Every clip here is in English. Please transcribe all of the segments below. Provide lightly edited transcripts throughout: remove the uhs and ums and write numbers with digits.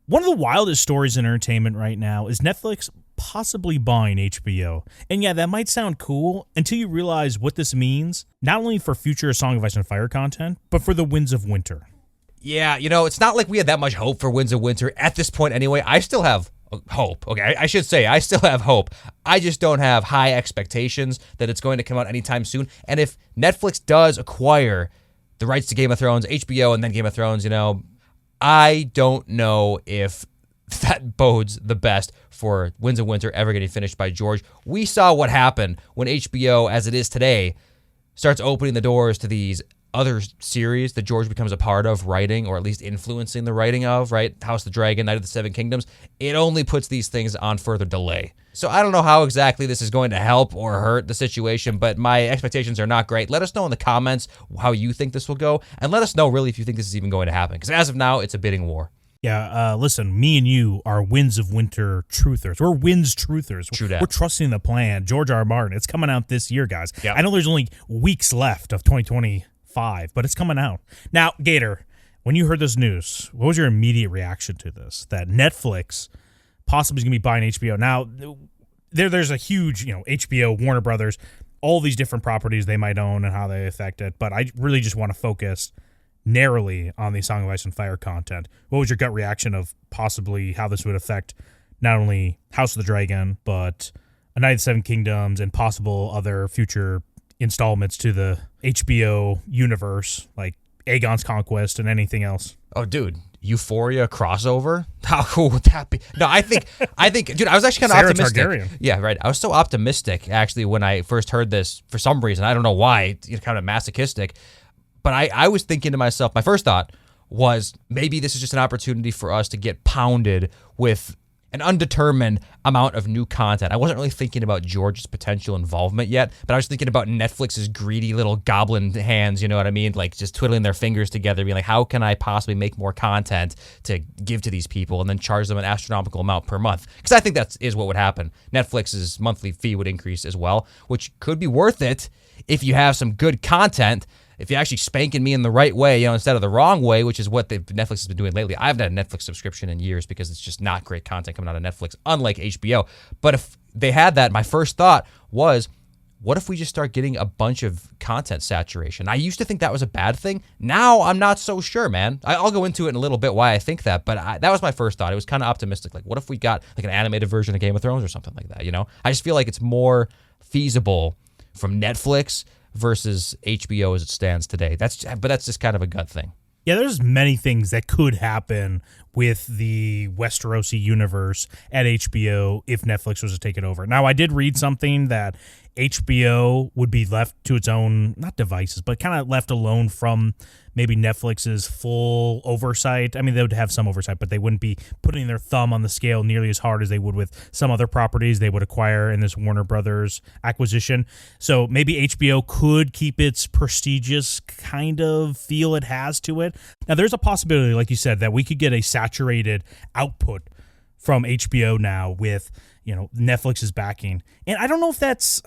One of the wildest stories in entertainment right now is Netflix possibly buying HBO. And yeah, that might sound cool until you realize what this means, not only for future Song of Ice and Fire content, but for the Winds of Winter. Yeah, it's not like we had that much hope for Winds of Winter at this point anyway. I still have hope. Okay, I should say I still have hope. I just don't have high expectations that it's going to come out anytime soon. And if Netflix does acquire the rights to Game of Thrones, HBO, and then Game of Thrones, I don't know if that bodes the best for Winds of Winter ever getting finished by George. We saw what happened when HBO, as it is today, starts opening the doors to these other series that George becomes a part of writing, or at least influencing the writing of, right? House of the Dragon, Night of the Seven Kingdoms. It only puts these things on further delay. So I don't know how exactly this is going to help or hurt the situation, but my expectations are not great. Let us know in the comments how you think this will go, and let us know really if you think this is even going to happen, because as of now, it's a bidding war. Yeah, listen, me and you are Winds of Winter truthers. We're Winds truthers. True that. We're trusting the plan. George R. R. Martin, it's coming out this year, guys. Yep. I know there's only weeks left of 2025, but it's coming out. Now, Gator, when you heard this news, what was your immediate reaction to this? That Netflix possibly is going to be buying HBO. Now, there's a huge, HBO, Warner Brothers, all these different properties they might own and how they affect it, but I really just want to focus narrowly on the Song of Ice and Fire content. What was your gut reaction of possibly how this would affect not only House of the Dragon, but A Night of the Seven Kingdoms and possible other future installments to the HBO universe, like Aegon's Conquest and anything else? Oh, dude, Euphoria crossover? How cool would that be? No, I think, dude, I was actually kind of optimistic. Targaryen. Yeah, right. I was so optimistic, actually, when I first heard this, for some reason. I don't know why. It's kind of masochistic. But I was thinking to myself, my first thought was maybe this is just an opportunity for us to get pounded with an undetermined amount of new content. I wasn't really thinking about George's potential involvement yet, but I was thinking about Netflix's greedy little goblin hands, you know what I mean? Like just twiddling their fingers together, being like, how can I possibly make more content to give to these people and then charge them an astronomical amount per month? Because I think that is what would happen. Netflix's monthly fee would increase as well, which could be worth it if you have some good content. If you're actually spanking me in the right way, instead of the wrong way, which is what Netflix has been doing lately. I haven't had a Netflix subscription in years because it's just not great content coming out of Netflix, unlike HBO. But if they had that, my first thought was, what if we just start getting a bunch of content saturation? I used to think that was a bad thing. Now I'm not so sure, man. I'll go into it in a little bit why I think that, but that was my first thought. It was kind of optimistic. Like, what if we got like an animated version of Game of Thrones or something like that, I just feel like it's more feasible from Netflix versus HBO as it stands today. But that's just kind of a gut thing. Yeah, there's many things that could happen with the Westerosi universe at HBO if Netflix was to take it over. Now, I did read something that HBO would be left to its own, not devices, but kind of left alone from maybe Netflix's full oversight. I mean, they would have some oversight, but they wouldn't be putting their thumb on the scale nearly as hard as they would with some other properties they would acquire in this Warner Brothers acquisition. So maybe HBO could keep its prestigious kind of feel it has to it. Now, there's a possibility, like you said, that we could get a saturated output from HBO now with, Netflix's backing. And I don't know if that's...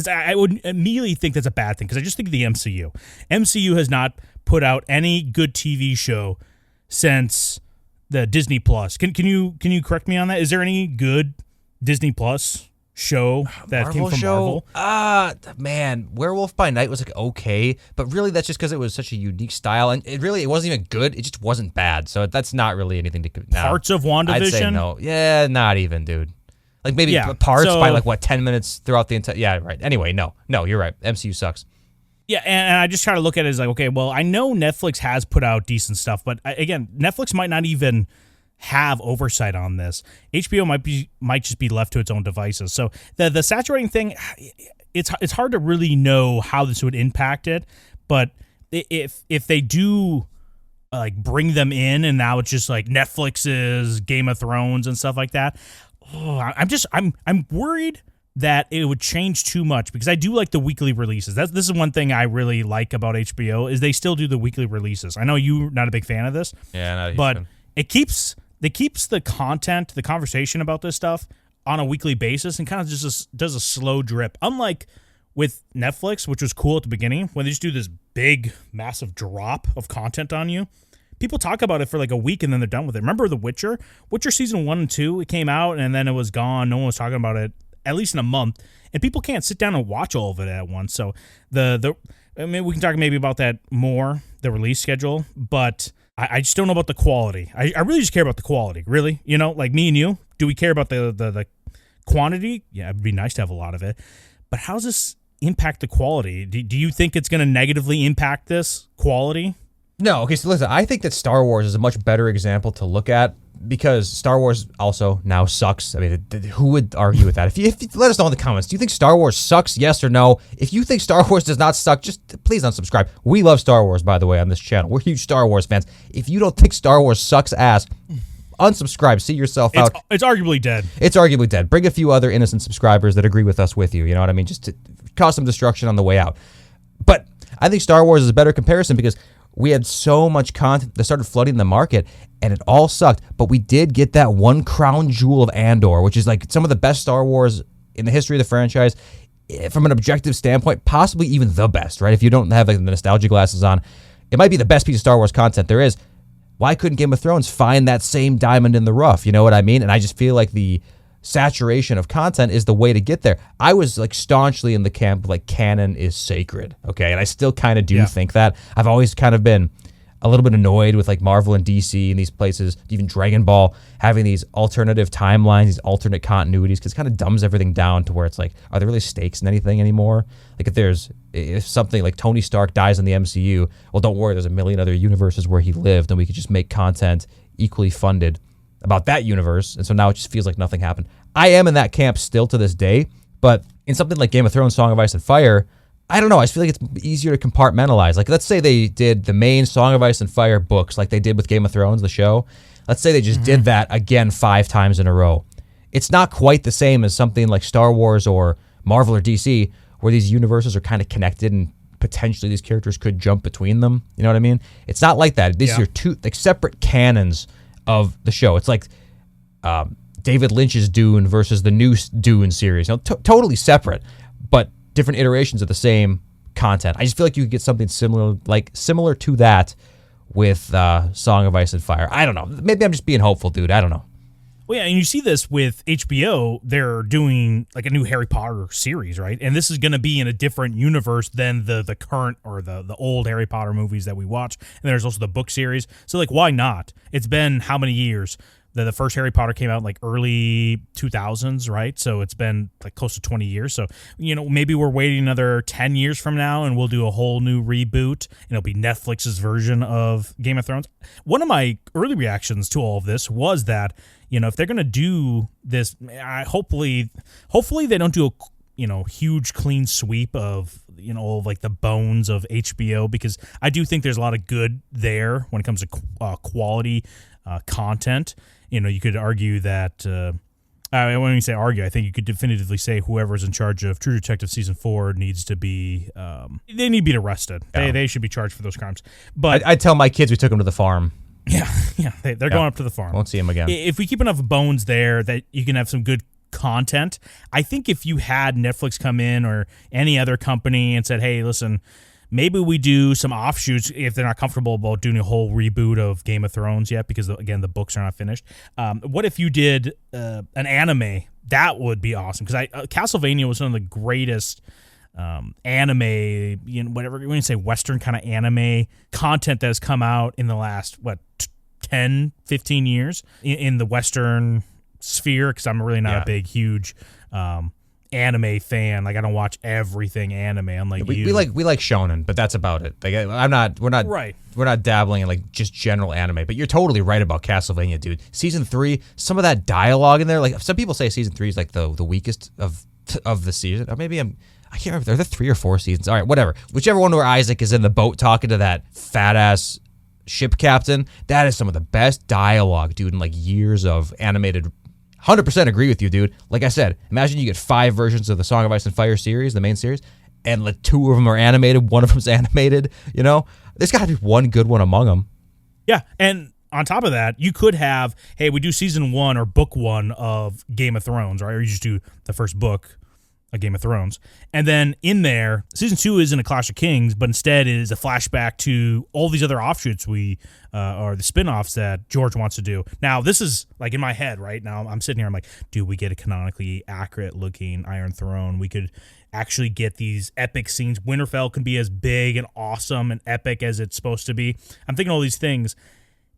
I would immediately think that's a bad thing because I just think of the MCU. MCU has not put out any good TV show since the Disney Plus. Can you correct me on that? Is there any good Disney Plus show that came from Marvel? Man, Werewolf by Night was like okay, but really that's just because it was such a unique style, and it wasn't even good. It just wasn't bad, so that's not really anything to. Parts of WandaVision? I'd say no. Yeah, not even, dude. Like maybe parts by 10 minutes throughout the entire. Yeah, right. Anyway, no, you're right. MCU sucks. Yeah, and I just try to look at it as like, okay, well, I know Netflix has put out decent stuff, but again, Netflix might not even have oversight on this. HBO might just be left to its own devices. So the saturating thing, it's hard to really know how this would impact it. But if they do like bring them in, and now it's just like Netflix's Game of Thrones and stuff like that. I'm worried that it would change too much because I do like the weekly releases. This is one thing I really like about HBO is they still do the weekly releases. I know you're not a big fan of this, but it keeps the content, the conversation about this stuff on a weekly basis and kind of just does a slow drip. Unlike with Netflix, which was cool at the beginning, when they just do this big, massive drop of content on you, people talk about it for like a week and then they're done with it. Remember The Witcher? Witcher season 1 and 2, it came out and then it was gone. No one was talking about it at least in a month. And people can't sit down and watch all of it at once. So I mean, we can talk maybe about that more, the release schedule, but I just don't know about the quality. I really just care about the quality, really. You know, like me and you, do we care about the quantity? Yeah, it'd be nice to have a lot of it. But how does this impact the quality? Do you think it's going to negatively impact this quality? No, okay, so listen, I think that Star Wars is a much better example to look at because Star Wars also now sucks. I mean, who would argue with that? If you let us know in the comments, do you think Star Wars sucks, yes or no? If you think Star Wars does not suck, just please unsubscribe. We love Star Wars, by the way, on this channel. We're huge Star Wars fans. If you don't think Star Wars sucks ass, unsubscribe, see yourself out. It's arguably dead. It's arguably dead. Bring a few other innocent subscribers that agree with us with you, you know what I mean? Just to cause some destruction on the way out. But I think Star Wars is a better comparison because we had so much content that started flooding the market and it all sucked. But we did get that one crown jewel of Andor, which is like some of the best Star Wars in the history of the franchise. From an objective standpoint, possibly even the best, right? If you don't have like the nostalgia glasses on, it might be the best piece of Star Wars content there is. Why couldn't Game of Thrones find that same diamond in the rough? You know what I mean? And I just feel like the saturation of content is the way to get there. I was like staunchly in the camp of like canon is sacred, okay? And I still kind of do think that. I've always kind of been a little bit annoyed with like Marvel and DC and these places, even Dragon Ball, having these alternative timelines, these alternate continuities, because it kind of dumbs everything down to where it's like, are there really stakes in anything anymore? Like if something like Tony Stark dies in the MCU, well, don't worry, there's a million other universes where he lived and we could just make content equally funded about that universe, and so now it just feels like nothing happened. I am in that camp still to this day, but in something like Game of Thrones, Song of Ice and Fire, I don't know, I just feel like it's easier to compartmentalize. Like, let's say they did the main Song of Ice and Fire books like they did with Game of Thrones, the show. Let's say they just did that again 5 times in a row. It's not quite the same as something like Star Wars or Marvel or DC, where these universes are kind of connected and potentially these characters could jump between them. You know what I mean? It's not like that. These are two like separate canons of the show. It's like David Lynch's Dune versus the new Dune series. You know, totally separate, but different iterations of the same content. I just feel like you could get something similar to that with Song of Ice and Fire. I don't know. Maybe I'm just being hopeful, dude. I don't know. Well, yeah, and you see this with HBO. They're doing like a new Harry Potter series, right? And this is going to be in a different universe than the current or the old Harry Potter movies that we watch. And there's also the book series. So, like, why not? It's been how many years? The first Harry Potter came out in like early 2000s, right? So it's been like close to 20 years. So, you know, maybe we're waiting another 10 years from now and we'll do a whole new reboot and it'll be Netflix's version of Game of Thrones. One of my early reactions to all of this was that, you know, if they're going to do this, hopefully they don't do a, huge clean sweep of, all of like the bones of HBO, because I do think there's a lot of good there when it comes to quality content. You could argue that, I wouldn't even say argue, I think you could definitively say whoever's in charge of True Detective Season 4 needs to be, they need to be arrested. Yeah. They should be charged for those crimes. But I tell my kids we took them to the farm. Yeah, they're going up to the farm. Won't see them again. If we keep enough bones there that you can have some good content, I think if you had Netflix come in or any other company and said, hey, listen, maybe we do some offshoots if they're not comfortable about doing a whole reboot of Game of Thrones yet, because, again, the books are not finished. What if you did an anime? That would be awesome, because Castlevania was one of the greatest anime, whatever you want to say, Western kind of anime content that has come out in the last, 10, 15 years in the Western sphere, because I'm really not a big, huge anime fan. Like, I don't watch everything anime. I'm like, we like shonen, but that's about it. Like, we're not dabbling in like just general anime. But you're totally right about Castlevania, dude. Season 3, some of that dialogue in there, like some people say season 3 is like the weakest of the season. Or maybe I can't remember. Are there 3 or 4 seasons? All right, whatever. Whichever one where Isaac is in the boat talking to that fat ass ship captain, that is some of the best dialogue, dude, in like years of animated. 100% agree with you, dude. Like I said, imagine you get 5 versions of the Song of Ice and Fire series, the main series, and like 2 of them are animated, 1 of them's animated, There's got to be one good one among them. Yeah, and on top of that, you could have, hey, we do season 1 or book 1 of Game of Thrones, right? Or you just do the first book A Game of Thrones. And then in there, season 2 isn't a Clash of Kings, but instead is a flashback to all these other offshoots or the spin-offs that George wants to do. Now, this is like in my head right now. I'm sitting here, I'm like, do we get a canonically accurate looking Iron Throne? We could actually get these epic scenes. Winterfell can be as big and awesome and epic as it's supposed to be. I'm thinking all these things.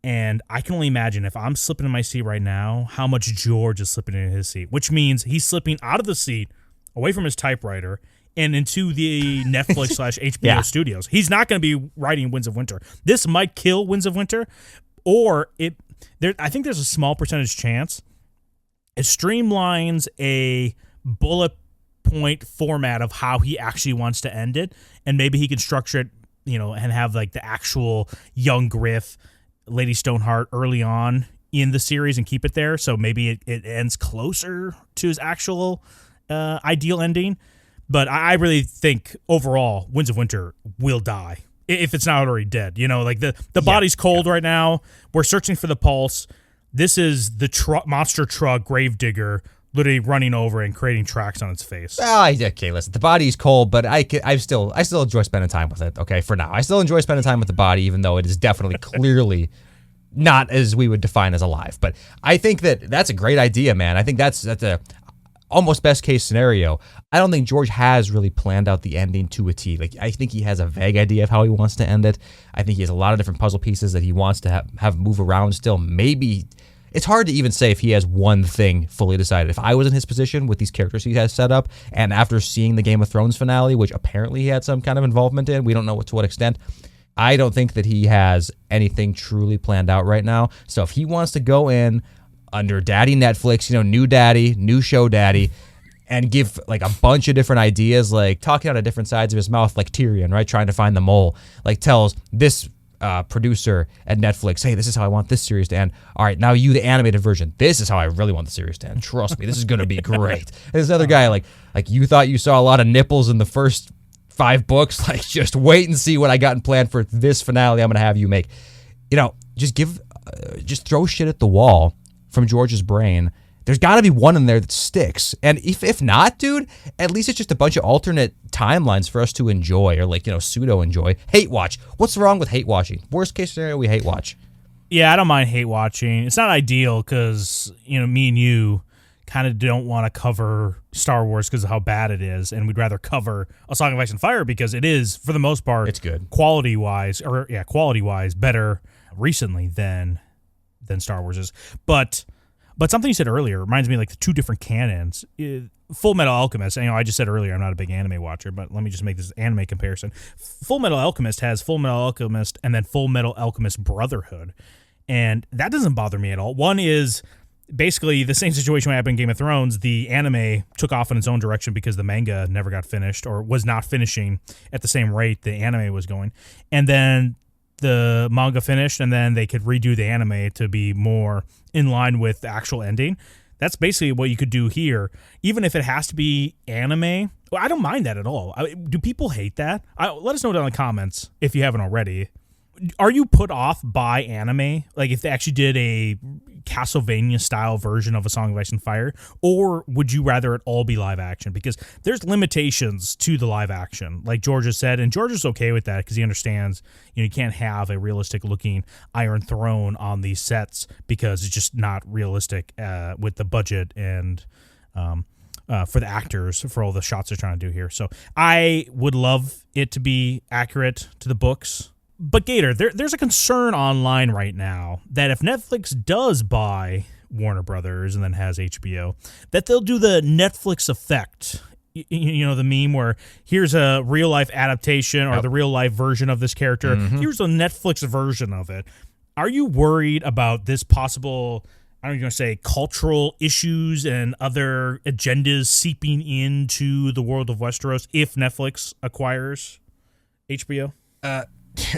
And I can only imagine if I'm slipping in my seat right now, how much George is slipping in his seat, which means he's slipping out of the seat, away from his typewriter, and into the Netflix / HBO studios. He's not going to be writing Winds of Winter. This might kill Winds of Winter, or I think there's a small percentage chance it streamlines a bullet point format of how he actually wants to end it, and maybe he can structure it, and have like the actual young Griff, Lady Stoneheart early on in the series and keep it there. So maybe it ends closer to his actual ideal ending. But I really think overall Winds of Winter will die if it's not already dead. Like the body's cold right now. We're searching for the pulse. This is the monster truck Gravedigger literally running over and creating tracks on its face. Okay, listen, the body's cold, but I still enjoy spending time with it. Okay, for now, I still enjoy spending time with the body, even though it is definitely clearly not as we would define as alive. But I think that's a great idea, man. I think that's a almost best case scenario. I don't think George has really planned out the ending to a T. Like, I think he has a vague idea of how he wants to end it. I think he has a lot of different puzzle pieces that he wants to have move around still. Maybe it's hard to even say if he has one thing fully decided. If I was in his position with these characters he has set up, and after seeing the Game of Thrones finale, which apparently he had some kind of involvement in, we don't know to what extent, I don't think that he has anything truly planned out right now. So if he wants to go in under Daddy Netflix, new daddy, new show daddy, and give like a bunch of different ideas, like talking out of different sides of his mouth, like Tyrion, right? Trying to find the mole, like tells this producer at Netflix, hey, this is how I want this series to end. All right, now you, the animated version, this is how I really want the series to end. Trust me, this is going to be great. And this other guy, like you thought you saw a lot of nipples in the first 5 books, like just wait and see what I got in plan for this finale I'm going to have you make. Just throw shit at the wall from George's brain. There's got to be one in there that sticks. And if not, dude, at least it's just a bunch of alternate timelines for us to enjoy, or pseudo-enjoy. Hate watch. What's wrong with hate watching? Worst case scenario, we hate watch. Yeah, I don't mind hate watching. It's not ideal because, me and you kind of don't want to cover Star Wars because of how bad it is, and we'd rather cover A Song of Ice and Fire because it is, for the most part, it's good. Quality-wise, better recently than Star Wars is. But something you said earlier reminds me of the 2 different canons. Full Metal Alchemist, I just said earlier I'm not a big anime watcher, but let me just make this anime comparison. Full Metal Alchemist has Full Metal Alchemist and then Full Metal Alchemist Brotherhood. And that doesn't bother me at all. One is basically the same situation what happened in Game of Thrones. The anime took off in its own direction because the manga never got finished, or was not finishing at the same rate the anime was going. And then the manga finished, and then they could redo the anime to be more in line with the actual ending. That's basically what you could do here. Even if it has to be anime, well, I don't mind that at all. Do people hate that? Let us know down in the comments if you haven't already. Are you put off by anime? Like if they actually did a Castlevania-style version of A Song of Ice and Fire? Or would you rather it all be live action? Because there's limitations to the live action, like George has said, and George is okay with that because he understands you can't have a realistic-looking Iron Throne on these sets because it's just not realistic with the budget and for the actors, for all the shots they're trying to do here. So I would love it to be accurate to the books. But Gator, there's a concern online right now that if Netflix does buy Warner Brothers and then has HBO, that they'll do the Netflix effect. The meme where here's a real life adaptation or the real life version of this character. Mm-hmm. Here's a Netflix version of it. Are you worried about this possible, I'm going to say, cultural issues and other agendas seeping into the world of Westeros if Netflix acquires HBO?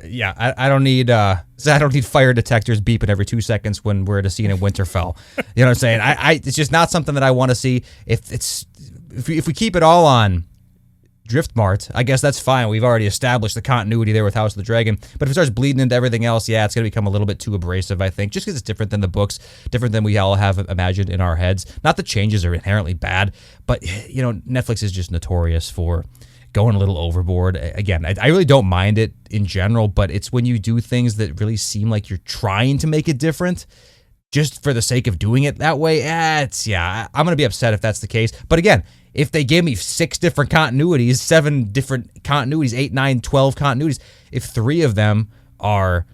Yeah, I don't need fire detectors beeping every 2 seconds when we're at a scene in Winterfell. You know what I'm saying? It's just not something that I want to see. If we keep it all on Driftmart, I guess that's fine. We've already established the continuity there with House of the Dragon. But if it starts bleeding into everything else, yeah, it's going to become a little bit too abrasive, I think, just because it's different than the books, different than we all have imagined in our heads. Not that changes are inherently bad, but, you know, Netflix is just notorious for going a little overboard. Again, I really don't mind it in general, but it's when you do things that really seem like you're trying to make it different just for the sake of doing it that way. I'm going to be upset if that's the case. But again, if they gave me 6 different continuities, 7 different continuities, 8, 9, 12 continuities, if 3 of them are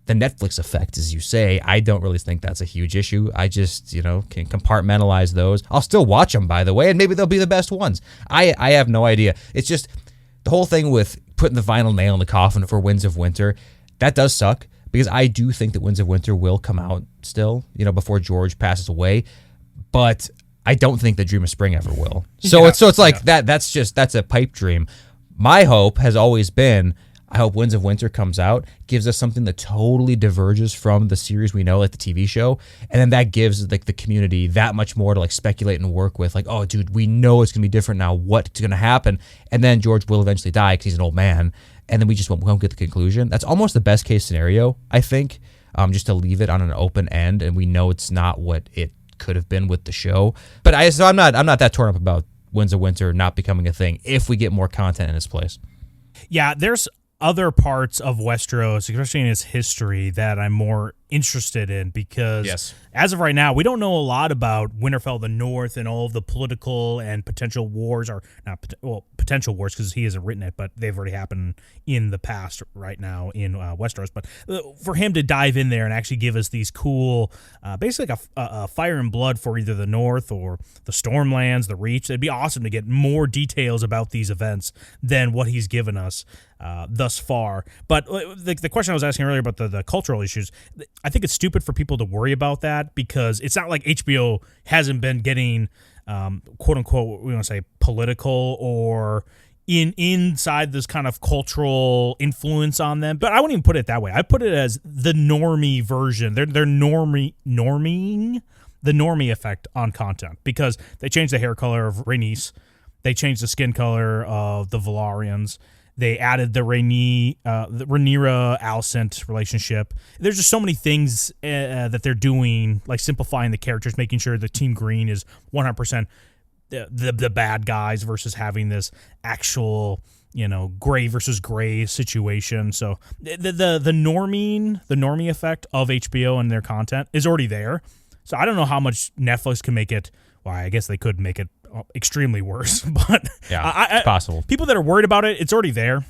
the Netflix effect, as you say, I don't really think that's a huge issue. I just, you know, can compartmentalize those. I'll still watch them, by the way, and maybe they'll be the best ones. I have no idea. It's just the whole thing with putting the final nail in the coffin for Winds of Winter, that does suck, because I do think that Winds of Winter will come out still, you know, before George passes away, but I don't think that Dream of Spring ever will. So it's like that's a pipe dream. My hope has always been, I hope Winds of Winter comes out, gives us something that totally diverges from the series we know, like the TV show, and then that gives like the community that much more to like speculate and work with. Like, oh, dude, we know it's gonna be different now. What's gonna happen? And then George will eventually die because he's an old man, and then we just won't get the conclusion. That's almost the best case scenario, I think, just to leave it on an open end, and we know it's not what it could have been with the show. But I'm not that torn up about Winds of Winter not becoming a thing if we get more content in its place. Yeah, there's other parts of Westeros, especially in its history, that I'm more interested in, because as of right now, we don't know a lot about Winterfell, the North, and all of the political and potential wars, or not, potential wars, because he hasn't written it, but they've already happened in the past right now in Westeros. But for him to dive in there and actually give us these cool, basically like a Fire and Blood for either the North or the Stormlands, the Reach, it'd be awesome to get more details about these events than what he's given us thus far. But the question I was asking earlier about the cultural issues, I think it's stupid for people to worry about that, because it's not like HBO hasn't been getting quote unquote, what we want to say, political or inside this kind of cultural influence on them. But I wouldn't even put it that way. I put it as the normie version. They're norming the normie effect on content, because they changed the hair color of Rhaenys, they changed the skin color of the Velaryons. They added the Rhaenyra Alicent relationship. There's just so many things that they're doing, like simplifying the characters, making sure the Team Green is 100% the bad guys versus having this actual, you know, gray versus gray situation. So the normie effect of HBO and their content is already there. So I don't know how much Netflix can make it. Well, I guess they could make it extremely worse, but yeah, it's possible. People that are worried about it, it's already there.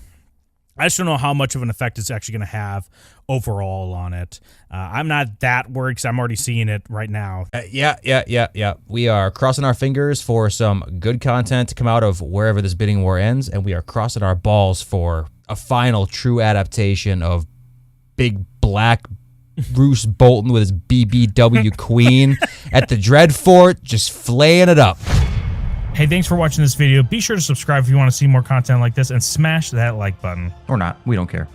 I just don't know how much of an effect it's actually going to have overall on it. I'm not that worried because I'm already seeing it right now. Yeah. We are crossing our fingers for some good content to come out of wherever this bidding war ends, and we are crossing our balls for a final true adaptation of Big Black Bruce Bolton with his BBW Queen at the Dreadfort, just flaying it up. Hey, thanks for watching this video. Be sure to subscribe if you want to see more content like this, and smash that like button. Or not. We don't care.